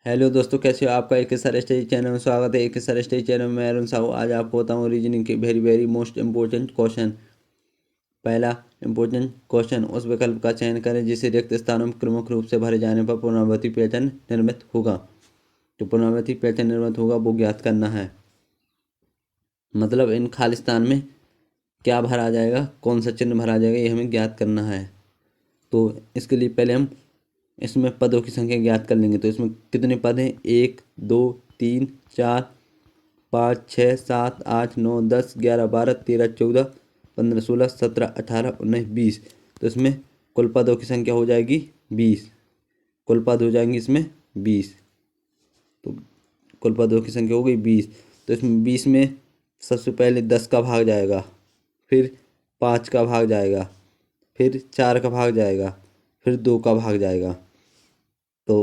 Hello दोस्तों, कैसे हो? आपका एक सर स्टडी चैनल में स्वागत है। एक सर स्टडी चैनल में मैं अरुण साहू आज आपको बताऊँ रीजनिंग के very very most important question. पहला इम्पोर्टेंट क्वेश्चन, उस विकल्प का चयन करें जिसे रिक्त स्थानों में क्रमिक रूप से भरे जाने पर पुनरावृत्ति पैटर्न निर्मित होगा। तो पुनरावृत्ति पैटर्न निर्मित होगा वो ज्ञात करना है। मतलब इन खाली स्थान में क्या भरा जाएगा, कौन सा चिन्ह भरा जाएगा, ये हमें ज्ञात करना है। तो इसके लिए पहले हम इसमें पदों की संख्या ज्ञात कर लेंगे। तो इसमें कितने पद हैं? 1 2 3 4 5 6 7 8 9 10 11 12 13 14 15 16 17 18 19 20। तो इसमें कुल पदों की संख्या हो जाएगी 20। कुल पद हो जाएंगे इसमें 20। तो कुल पदों की संख्या हो गई 20। तो इसमें 20 में सबसे पहले 10 का भाग जाएगा, फिर 5 का भाग जाएगा, फिर 4 का भाग जाएगा, फिर 2 का भाग जाएगा। तो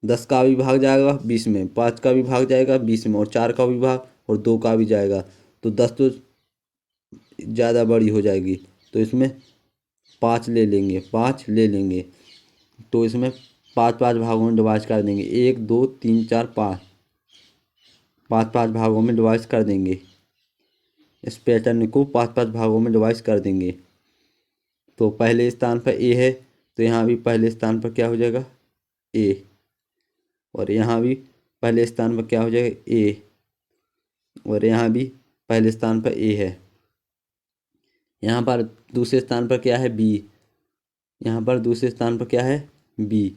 10 का भी भाग जाएगा 20 में, 5 का भी भाग जाएगा 20 में, और 4 का भी भाग और 2 का भी जाएगा। तो 10 तो ज़्यादा बड़ी हो जाएगी, तो इसमें 5 ले लेंगे, 5 ले लेंगे। तो इसमें 5 5 भागों में डिवाइड कर देंगे। 1 2 3 4 5, 5 5 भागों में डिवाइड कर देंगे। इस पैटर्न को 5 5 भागों में डिवाइड कर देंगे। तो पहले स्थान पर ए है, तो यहाँ भी पहले स्थान पर क्या हो जाएगा? ए। और यहाँ भी पहले स्थान पर क्या हो जाएगा? ए। और यहाँ भी पहले स्थान पर ए है। यहाँ पर दूसरे स्थान पर क्या है? बी। यहाँ पर दूसरे स्थान पर क्या है? बी।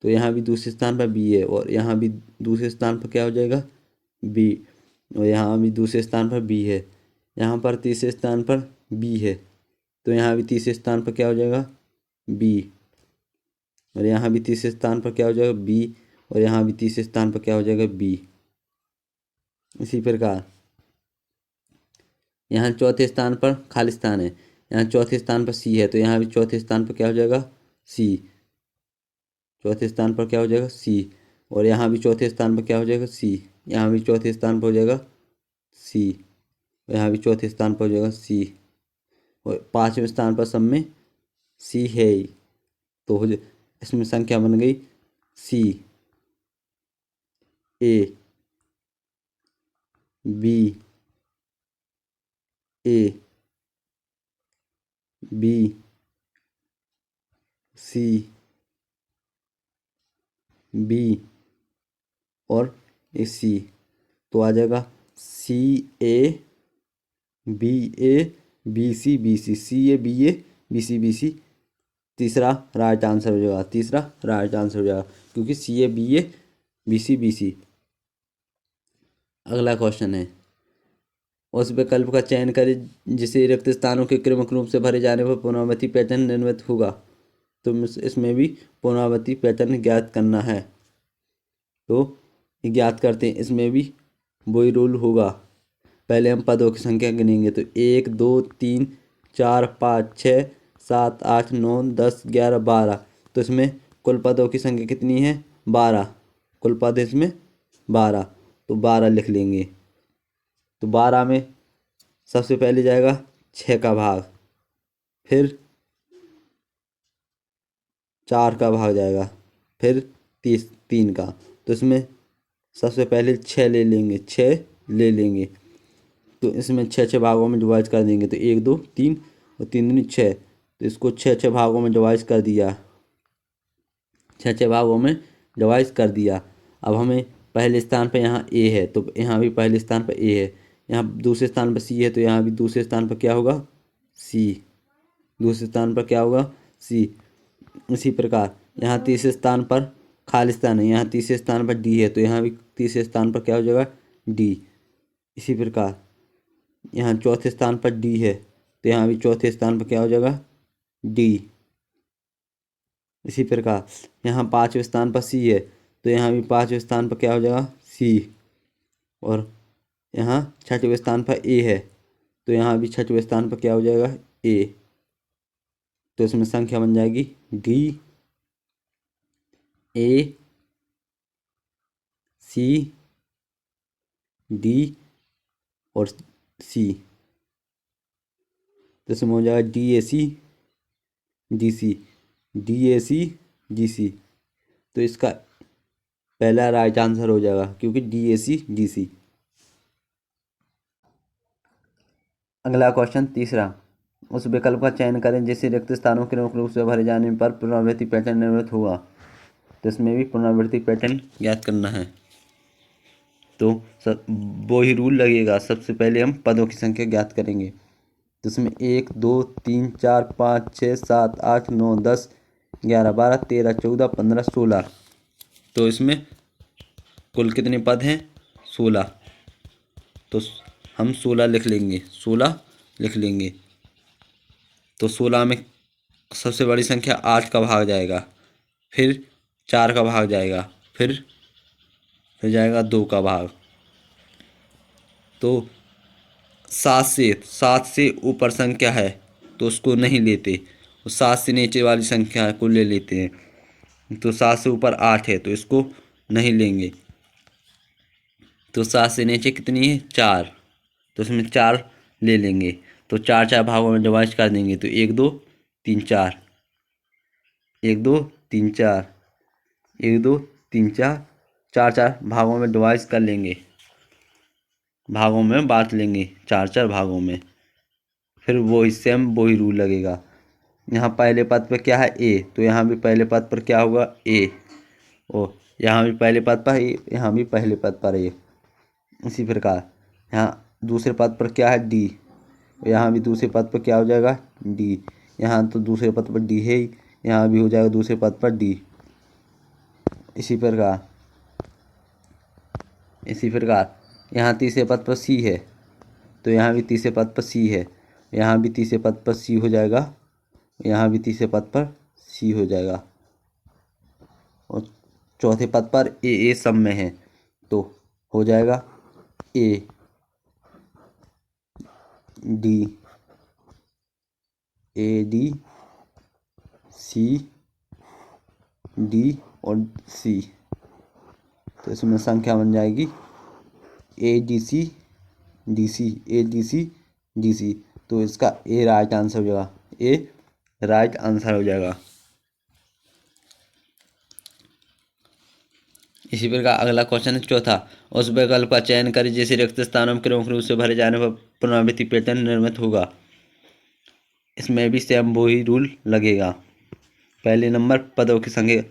तो यहाँ भी दूसरे स्थान पर बी है, और यहाँ भी दूसरे स्थान पर क्या हो जाएगा? बी। और यहाँ भी दूसरे स्थान पर बी है। यहाँ पर तीसरे स्थान पर बी है, तो यहाँ भी तीसरे स्थान पर क्या हो जाएगा? बी। और यहाँ भी तीसरे स्थान पर क्या हो जाएगा? बी। और यहाँ भी तीसरे स्थान पर क्या हो जाएगा? बी। इसी प्रकार यहाँ चौथे स्थान पर खाली स्थान है। यहाँ चौथे स्थान पर सी है, तो यहाँ भी चौथे स्थान पर क्या हो जाएगा? सी। चौथे स्थान पर क्या हो जाएगा? सी। और यहाँ भी चौथे स्थान पर क्या हो जाएगा? सी। यहाँ भी चौथे स्थान पर हो जाएगा सी। यहाँ भी चौथे स्थान पर हो जाएगा सी। और पांचवें स्थान पर सब में सी है ही। तो इसमें संख्या बन गई C, A, B, A, B, C, B और ए सी। तो आ जाएगा C A B A B C B C, C A B A B C B C. तीसरा राइट आंसर हो जाएगा, तीसरा राइट आंसर हो जाएगा, क्योंकि सी ए बी सी बी सी। अगला क्वेश्चन है, उस विकल्प का चयन करें जिसे रिक्त स्थानों के क्रमिक रूप से भरे जाने पर पुनरावृत्ति पैटर्न निर्मित होगा। तो इसमें भी पुनरावृत्ति पैटर्न ज्ञात करना है। तो ज्ञात करते हैं। इसमें भी वही रूल होगा। पहले हम पदों की संख्या गिनेंगे। तो 1 2 3 4 5 6 7 8 9 10 11 12। तो इसमें कुल पदों की संख्या कितनी है? 12। कुल पद इसमें 12, तो 12 लिख लेंगे। तो 12 में सबसे पहले जाएगा 6 का भाग, फिर 4 का भाग जाएगा, फिर 3 का। तो इसमें सबसे पहले 6 ले लेंगे, 6 ले लेंगे। तो इसमें 6 6 भागों में डिवाइड कर देंगे। तो 1 2 3 और 3 दूनी 6। तो इसको 6 6 भागों में डिवाइड कर दिया, 6 6 भागों में डिवाइड कर दिया। अब हमें पहले स्थान पर यहाँ ए है, तो यहाँ भी पहले स्थान पर ए है। यहाँ दूसरे स्थान पर सी है, तो यहाँ भी दूसरे स्थान पर क्या होगा? सी। दूसरे स्थान पर क्या होगा? सी। इसी प्रकार यहाँ तीसरे स्थान पर खाली स्थान है, यहाँ तीसरे स्थान पर डी है, तो यहाँ भी तीसरे स्थान पर क्या हो जाएगा? डी। इसी प्रकार यहाँ चौथे स्थान पर डी है, तो यहाँ भी चौथे स्थान पर क्या हो जाएगा? डी। इसी प्रकार यहाँ पांचवें स्थान पर सी है, तो यहाँ भी पांचवें स्थान पर क्या हो जाएगा? सी। और यहाँ छठवें स्थान पर ए है, तो यहाँ भी छठवें स्थान पर क्या हो जाएगा? ए। तो इसमें संख्या बन जाएगी डी, ए, सी, डी और सी। तो इसमें हो जाएगा D A C D C, D A C G C. तो इसका पहला राइट आंसर हो जाएगा, क्योंकि DAC DC। अगला क्वेश्चन तीसरा, उस विकल्प का चयन करें जिससे रिक्त स्थानों के मुख्य रूप से भरे जाने पर पुनरावृत्ति पैटर्न निर्मित होगा। तो इसमें भी पुनरावृत्ति पैटर्न ज्ञात करना है। तो वो ही रूल लगेगा। सबसे पहले हम पदों की संख्या ज्ञात करेंगे। तो इसमें 1 2 3 4 5 6 7 8 9 10 11 12 13 14 15 16। तो इसमें कुल कितने पद हैं? 16। तो हम 16 लिख लेंगे, 16 लिख लेंगे। तो 16 में सबसे बड़ी संख्या 8 का भाग जाएगा, फिर 4 का भाग जाएगा, फिर जाएगा 2 का भाग। तो 7 से ऊपर संख्या है तो उसको नहीं लेते, 7 से नीचे वाली संख्या को ले लेते हैं। तो 7 से ऊपर 8 है तो इसको नहीं लेंगे। तो 7 से नीचे कितनी है? 4। तो इसमें 4 ले लेंगे। तो 4 भागों में डिवाइड कर देंगे। तो 1 2 3 4, 1 2 3 4, 1 2 3 4, 4 भागों में डिवाइड कर लेंगे, भागों में बांट लेंगे 4 भागों में। फिर वही सेम वही रूल लगेगा। यहाँ पहले पद पर क्या है? ए। तो यहाँ भी पहले पद पर क्या होगा? ए। ओ, यहाँ भी पहले पद पर ए, यहाँ भी पहले पद पर ए। इसी प्रकार यहाँ दूसरे पद पर क्या है? डी। यहाँ भी दूसरे पद पर क्या हो जाएगा? डी। यहाँ तो दूसरे पद पर डी है ही, यहाँ भी हो जाएगा दूसरे पद पर डी। इसी प्रकार यहाँ तीसरे पद पर सी है तो यहाँ भी तीसरे पद पर सी है, यहाँ भी तीसरे पद पर सी हो जाएगा, यहाँ भी तीसरे पद पर सी हो जाएगा। और चौथे पद पर ए सब में है तो हो जाएगा ए डी सी डी और सी। तो इसमें संख्या बन जाएगी ADC DC। तो इसका ए राइट आंसर हो जाएगा, ए राइट आंसर हो जाएगा। इसी प्रकार अगला क्वेश्चन है चौथा, उस विकल्प का चयन करें जिसे रिक्त स्थानों में क्रमिक रूप से भरे जाने पर पुनरावृत्ति पैटर्न निर्मित होगा। इसमें भी सेम वही रूल लगेगा। पहले नंबर पदों की संख्या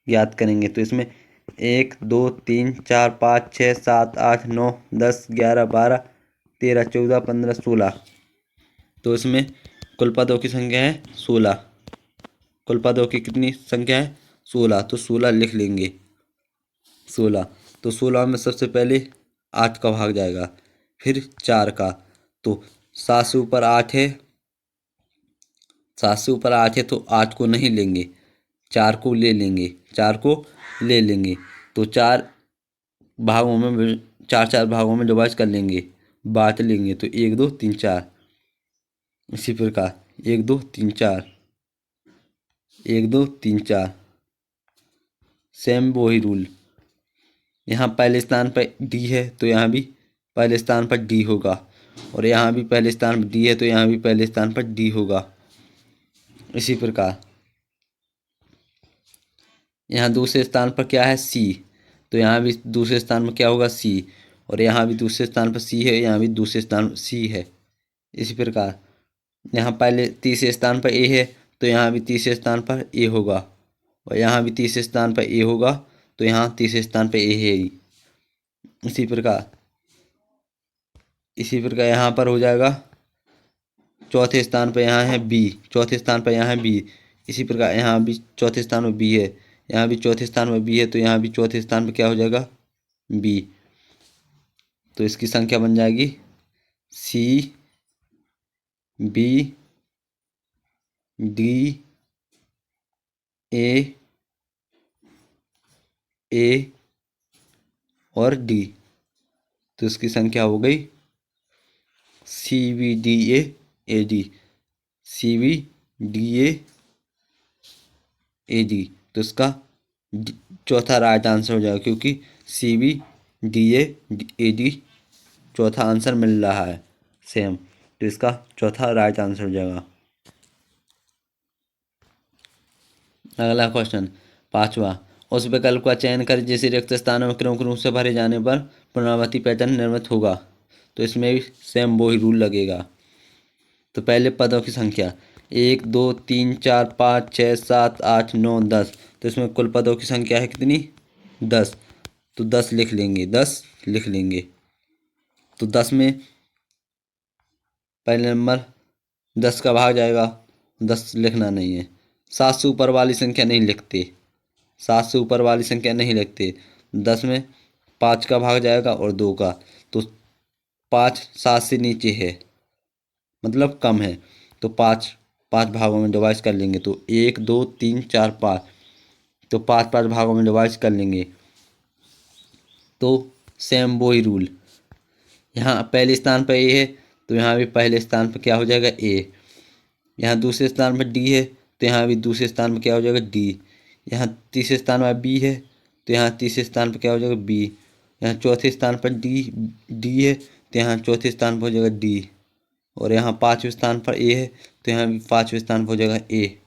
ज्ञात करेंगे। तो इसमें 1 2 3 4 5 6 7 8 9 10 11 12 13 14 15 16। तो इसमें कुल पदों की संख्या है 16। कुल पदों की कितनी संख्या है? 16। तो 16 लिख लेंगे, 16। तो 16 में सबसे पहले 8 का भाग जाएगा, फिर 4 का। तो 7 से ऊपर 8 है, 7 से ऊपर 8 है तो 8 को नहीं लेंगे, 4 को ले लेंगे, 4 को ले लेंगे। तो 4 भागों में 4 भागों में डिवाइड कर लेंगे, बांट लेंगे। तो 1 2 3 4। इसी प्रकार 1 2 3 4, 1 2 3 4। सेम वही रूल। यहाँ पहले स्थान पर डी है तो यहाँ भी पहले स्थान पर डी होगा, और यहाँ भी पहले स्थान पर डी है तो यहाँ भी पहले स्थान पर डी होगा। इसी प्रकार यहाँ दूसरे स्थान पर क्या है? सी। तो यहाँ भी दूसरे स्थान पर क्या होगा? सी। और यहाँ भी दूसरे स्थान पर सी है, यहाँ भी दूसरे स्थान पर सी है। इसी प्रकार यहाँ पहले तीसरे स्थान पर ए है तो यहाँ भी तीसरे स्थान पर ए होगा, और यहाँ भी तीसरे स्थान पर ए होगा तो यहाँ तीसरे स्थान पर ए है ही। इसी प्रकार यहाँ पर हो जाएगा चौथे स्थान पर यहाँ है बी, चौथे स्थान पर यहाँ है बी। इसी प्रकार यहाँ भी चौथे स्थान पर बी है, यहाँ भी चौथे स्थान पर बी है तो यहाँ भी चौथे स्थान पर क्या हो जाएगा? बी। तो इसकी संख्या बन जाएगी सी बी डी ए और डी। तो इसकी संख्या हो गई CBDAAD, CBDAAD। तो इसका चौथा राइट आंसर हो जाएगा, क्योंकि CBDAAD चौथा आंसर मिल रहा है सेम। तो इसका चौथा राइट आंसर हो जाएगा। अगला क्वेश्चन पांचवा, उस विकल्प का चयन करें जिसे रिक्त स्थानों में क्रमिक रूप से भरे जाने पर पुनरावृत्ति पैटर्न निर्मित होगा। तो इसमें भी सेम वही रूल लगेगा। तो पहले पदों की संख्या 1 2 3 4 5 6 7 8 9 10। तो इसमें कुल पदों की संख्या है कितनी? 10। तो 10 लिख लेंगे, 10 लिख लेंगे। तो 10 में पहले नंबर 10 का भाग जाएगा, 10 लिखना नहीं है। 7 से ऊपर वाली संख्या नहीं लिखते, 7 से ऊपर वाली संख्या नहीं लिखते। 10 में 5 का भाग जाएगा और 2 का। तो 5 7 से नीचे है, मतलब कम है। तो 5 5 भागों में डिवाइड कर लेंगे। तो 1 2 3 4 5। तो 5 5 भागों में डिवाइड कर लेंगे। तो सेम वही रूल, यहाँ पहले स्थान पर ए है तो यहाँ भी पहले स्थान पर क्या हो जाएगा? ए। यहाँ दूसरे स्थान पर डी है तो यहाँ भी दूसरे स्थान पर क्या हो जाएगा? डी। यहाँ तीसरे स्थान पर बी है तो यहाँ तीसरे स्थान पर क्या हो जाएगा? बी। यहाँ चौथे स्थान पर डी है तो यहाँ चौथे स्थान पर हो जाएगा डी। और यहाँ पाँचवें स्थान पर ए है तो यहाँ भी पाँचवें स्थान पर हो जाएगा ए।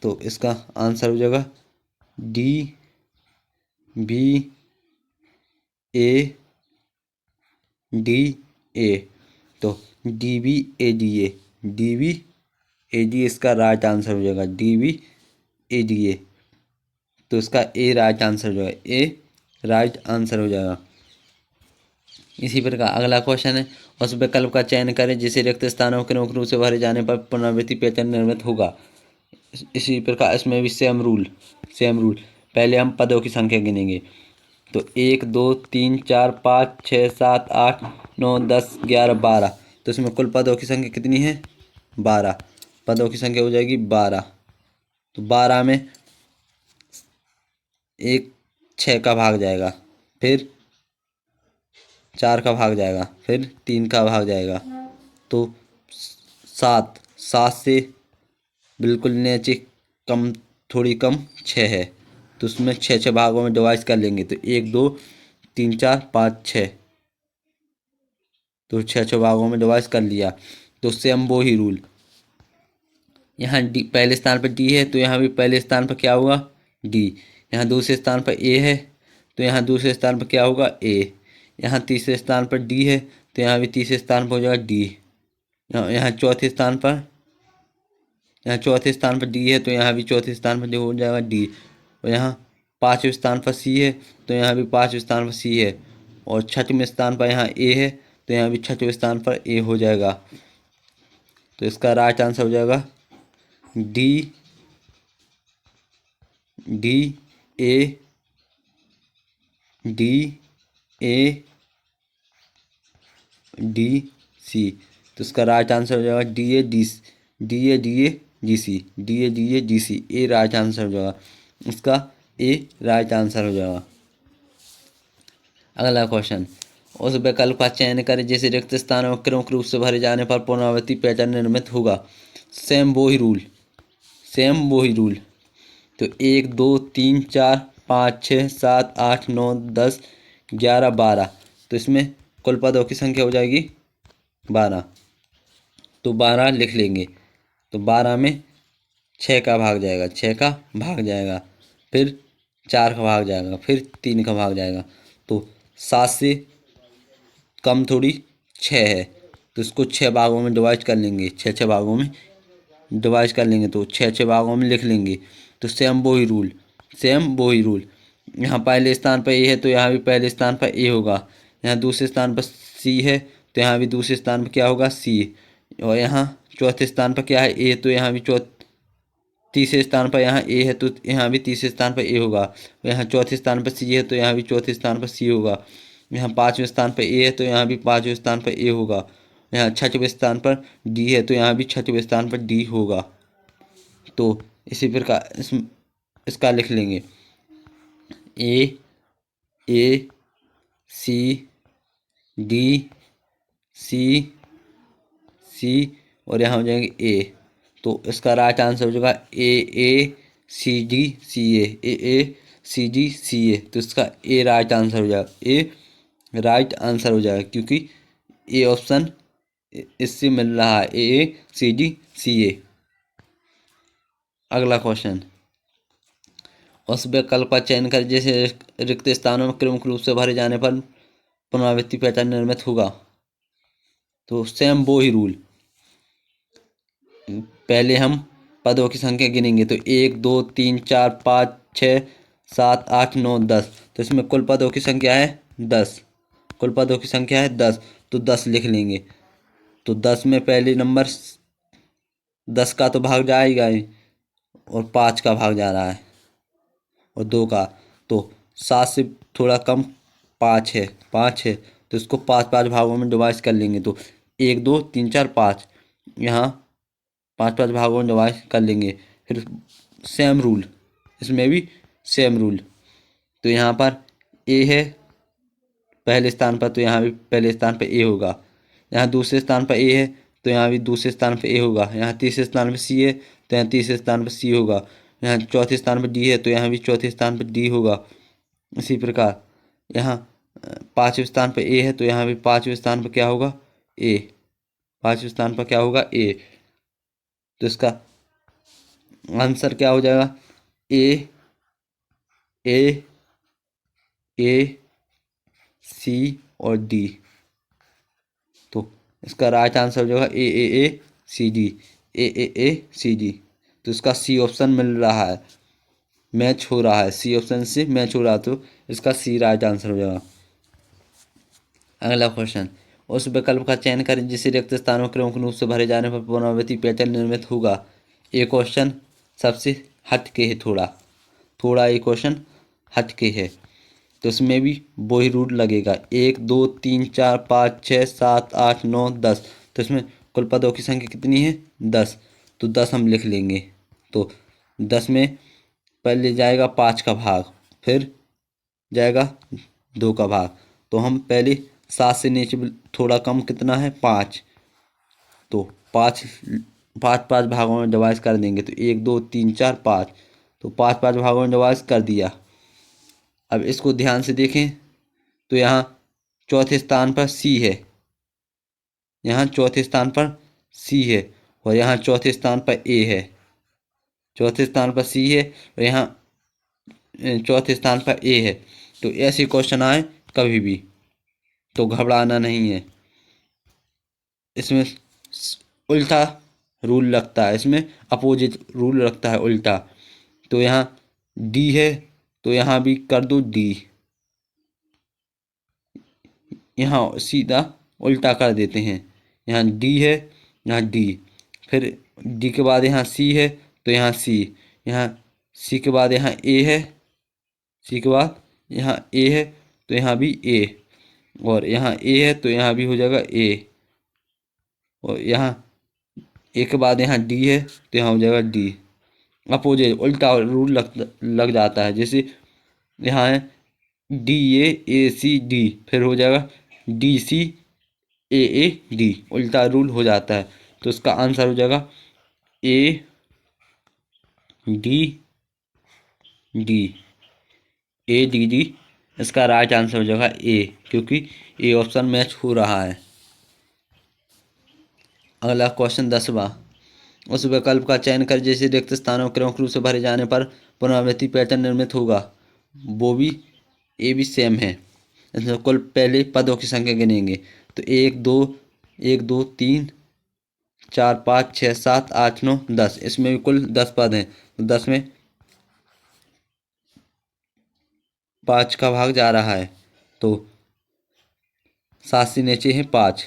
तो इसका आंसर हो जाएगा D B A D A. तो D B A D A, D B A D इसका राइट आंसर हो जाएगा, D B A D A. तो इसका ए राइट आंसर हो जाएगा, ए राइट आंसर हो जाएगा। इसी प्रकार अगला क्वेश्चन है, उस विकल्प का चयन करें जिसे रिक्त स्थानों के मुख्य रूप से भरे जाने पर पुनरावृत्ति पैटर्न निर्मित होगा। इसी प्रकार इसमें भी सेम रूल। पहले हम पदों की संख्या गिनेंगे। तो 1 2 3 4 5 6 7 8 9 10 11 12। तो इसमें कुल पदों की संख्या कितनी है? 12। पदों की संख्या हो जाएगी 12। तो 12 में एक 6 का भाग जाएगा, फिर 4 का भाग जाएगा, फिर 3 का भाग जाएगा। तो 7 से बिल्कुल नीचे कम, थोड़ी कम 6 है। तो उसमें 6 भागों में डिवाइड कर लेंगे। तो 1 2 3 4 5 6। तो 6 भागों में डिवाइड कर लिया। तो सेम वो ही रूल, यहाँ डी पहले स्थान पर डी है तो यहाँ भी पहले स्थान पर क्या होगा? डी। यहाँ दूसरे स्थान पर ए है तो यहाँ दूसरे स्थान पर क्या होगा? ए। यहाँ तीसरे स्थान पर डी है तो यहाँ भी तीसरे स्थान पर हो जाएगा डी। यहाँ चौथे स्थान पर डी है तो यहाँ भी चौथे स्थान पर हो जाएगा डी। और यहाँ पाँचवें स्थान पर सी है तो यहाँ भी पाँचवें स्थान पर सी है। और छठवें स्थान पर यहाँ ए है तो यहाँ भी छठवें स्थान पर ए हो जाएगा। तो इसका राइट आंसर हो जाएगा डी ए डी सी। तो इसका राइट आंसर हो जाएगा D A D C. A right answer हो जाएगा, इसका ए राइट आंसर हो जाएगा। अगला क्वेश्चन, उस विकल्प का चयन करें जिसे रिक्त स्थानों में क्रमिक रूप से भरे जाने पर पुनरावृत्ति पैटर्न निर्मित होगा। सेम वही रूल। तो 1 2 3 4 5 6 7 8 9 10 11 12। तो इसमें कुल पदों की संख्या हो जाएगी 12। तो 12 लिख लेंगे। तो 12 में 6 का भाग जाएगा, फिर 4 का भाग जाएगा, फिर 3 का भाग जाएगा। तो 7 से कम थोड़ी 6 है तो इसको 6 भागों में डिवाइड कर लेंगे, 6 भागों में डिवाइड कर लेंगे। तो 6 भागों में लिख लेंगे। तो सेम वही रूल, यहाँ पहले स्थान पर ए है तो यहाँ भी पहले स्थान पर ए होगा। यहाँ दूसरे स्थान पर सी है तो यहाँ भी दूसरे स्थान पर क्या होगा? सी। और यहाँ चौथे स्थान पर क्या है? ए। तो यहाँ भी तीसरे स्थान पर यहाँ ए है तो यहाँ भी तीसरे स्थान पर ए होगा। यहाँ चौथे स्थान पर सी है तो यहाँ भी चौथे स्थान पर सी होगा। यहाँ पाँचवें स्थान पर ए है तो यहाँ भी पाँचवें स्थान पर ए होगा। यहाँ छठवें स्थान पर डी है तो यहाँ भी छठवें स्थान पर डी होगा। तो इसी प्रकार इसका लिख लेंगे ए सी डी सी और यहाँ हो जाएंगे ए। तो इसका राइट आंसर हो जाएगा ए सी डी सी ए। तो इसका ए राइट आंसर हो जाएगा, क्योंकि ए ऑप्शन इससे मिल रहा है, ए सी डी सी ए। अगला क्वेश्चन, उस विकल्प का चयन करें जैसे रिक्त स्थानों में क्रमिक रूप से भरे जाने पर पुनरावृत्ति पैटर्न निर्मित होगा। तो सेम वो ही रूल, पहले हम पदों की संख्या गिनेंगे। तो 1 2 3 4 5 6 7 8 9 10। तो इसमें कुल पदों की संख्या है 10। कुल पदों की संख्या है 10, तो 10 लिख लेंगे। तो 10 में पहले नंबर 10 का तो भाग जाएगा ही, और 5 का भाग जा रहा है, और 2 का। तो 7 से थोड़ा कम 5 है, 5 है, तो इसको 5 भागों में डिवाइड कर लेंगे। तो 1 2 3 4 5, यहाँ 5 भागों में डिवाइड कर लेंगे। फिर सेम रूल, इसमें भी सेम रूल। तो यहाँ पर ए है पहले स्थान पर, तो यहाँ भी पहले स्थान पर ए होगा। यहाँ दूसरे स्थान पर ए है, तो यहाँ भी दूसरे स्थान पर ए होगा। यहाँ तीसरे स्थान पर सी है, तो यहाँ तीसरे स्थान पर सी होगा। यहाँ चौथे स्थान पर डी है, तो यहाँ भी चौथे स्थान पर डी होगा। इसी प्रकार यहाँ पाँचवें स्थान पर ए है, तो यहाँ भी पाँचवें स्थान पर क्या होगा, ए। पाँचवें स्थान पर क्या होगा, ए। तो इसका आंसर क्या हो जाएगा, ए ए ए सी और डी। तो इसका राइट आंसर हो जाएगा ए C D, A C D. तो इसका सी ऑप्शन मिल रहा है, मैच हो रहा है, सी ऑप्शन से मैच हो रहा है, तो इसका सी राइट आंसर हो जाएगा। अगला क्वेश्चन, उस विकल्प का चयन करें जिसे रिक्त स्थानों क्रमिक रूप से भरे जाने पर पुनरावृत्ति पैटर्न निर्मित होगा। ये क्वेश्चन सबसे हट के है, थोड़ा ये क्वेश्चन हट के है। तो इसमें भी वही रूल लगेगा, 1 2 3 4 5 6 7 8 9 10। तो इसमें कुल पदों की संख्या कितनी है, 10। तो 10 हम लिख लेंगे। तो 10 में पहले जाएगा 5 का भाग, फिर जाएगा 2 का भाग। तो हम पहले 7 से नीचे थोड़ा कम कितना है, 5। तो 5 भागों में डिवाइड कर देंगे। तो 1 2 3 4 5, तो 5 भागों में डिवाइड कर दिया। अब इसको ध्यान से देखें, तो यहाँ चौथे स्थान पर सी है, यहाँ चौथे स्थान पर सी है, और यहाँ चौथे स्थान पर ए है। चौथे स्थान पर सी है, और यहाँ चौथे स्थान पर ए है। तो ऐसे क्वेश्चन आए कभी भी तो घबराना नहीं है। इसमें उल्टा रूल लगता है, इसमें अपोजिट रूल लगता है, उल्टा। तो यहाँ डी है, तो यहाँ भी कर दो डी, यहाँ सीधा उल्टा कर देते हैं। यहाँ डी है, यहाँ डी, फिर डी के बाद यहाँ सी है, तो यहाँ सी, यहाँ सी के बाद यहाँ ए है, सी के बाद यहाँ ए है, तो यहाँ भी ए, और यहाँ ए है, तो यहाँ भी हो जाएगा ए, और यहाँ ए के बाद यहाँ डी है, तो यहाँ हो जाएगा डी। अपोजिट उल्टा रूल लग जाता है। जैसे यहाँ है डी ए सी डी, फिर हो जाएगा डी सी ए डी, उल्टा रूल हो जाता है। तो इसका आंसर हो जाएगा A D D, A D D. इसका राइट आंसर हो जाएगा ए, क्योंकि ए ऑप्शन मैच हो रहा है। अगला क्वेश्चन 10वां, उस विकल्प का चयन कर जैसे रिक्त स्थानों क्रमिक रूप से भरे जाने पर पुनरावृत्ति पैटर्न निर्मित होगा। वो भी ए भी सेम है। इसमें कुल पहले पदों की संख्या गिनेंगे। तो 1 2 3 4 5 6 7 8 9 10। इसमें भी कुल 10 पद हैं। तो 10 में 5 का भाग जा रहा है, तो 7 से नीचे है 5,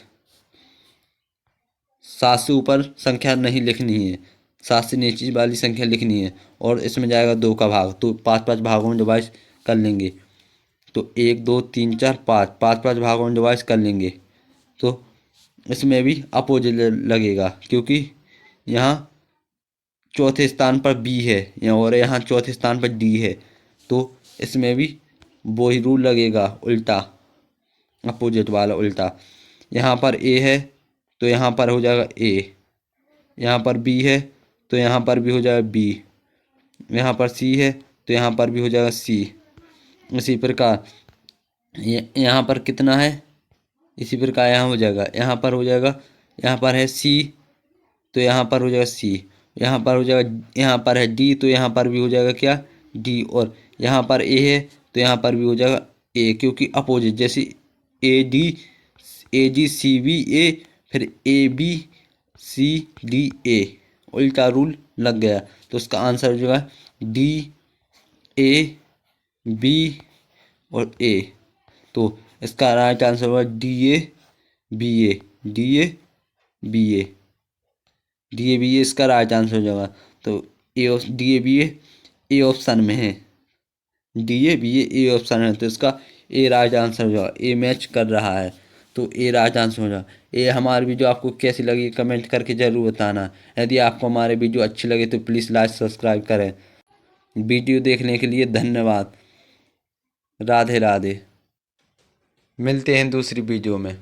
7 से ऊपर संख्या नहीं लिखनी है, 7 से नीचे वाली संख्या लिखनी है। और इसमें जाएगा 2 का भाग, तो 5 भागों में डिवाइड कर लेंगे। तो 1 2 3 4 5 भागों में डिवाइड कर लेंगे। तो इसमें भी अपोजिट लगेगा, क्योंकि यहाँ चौथे स्थान पर बी है, और यहाँ चौथे स्थान पर डी है। तो इसमें भी वही रूल लगेगा, उल्टा, अपोजिट वाला उल्टा। यहाँ पर ए है, तो यहाँ पर हो जाएगा ए, यहाँ पर बी है, तो यहाँ पर भी हो जाएगा बी, यहाँ पर सी है, तो यहाँ पर भी हो जाएगा सी। इसी प्रकार यहाँ पर कितना है, इसी प्रकार यहाँ हो जाएगा, यहाँ पर हो जाएगा, यहाँ पर है सी, तो यहाँ पर हो जाएगा सी, यहाँ पर हो जाएगा, यहाँ पर है डी, तो यहाँ पर भी हो जाएगा क्या, डी, और यहाँ पर ए है तो यहाँ पर भी हो जाएगा ए, क्योंकि अपोजिट, जैसे ए डी सी बी ए, फिर ए बी सी डी ए, उल्टा रूल लग गया। तो उसका आंसर जो है डी ए बी और ए। तो इसका राइट आंसर होगा D A B A, D A B A, D A B A इसका राइट आंसर हो जाएगा। तो D A B A option में है, D A B A option है, तो इसका ए राइट आंसर हो जाएगा। ए मैच कर रहा है तो ए राइट आंसर हो जाएगा। ये हमारी वीडियो आपको कैसी लगी कमेंट करके ज़रूर बताना। यदि आपको हमारे वीडियो अच्छी लगे तो प्लीज़ लाइक सब्सक्राइब करें। वीडियो देखने के लिए धन्यवाद। राधे राधे। मिलते हैं दूसरी वीडियो में।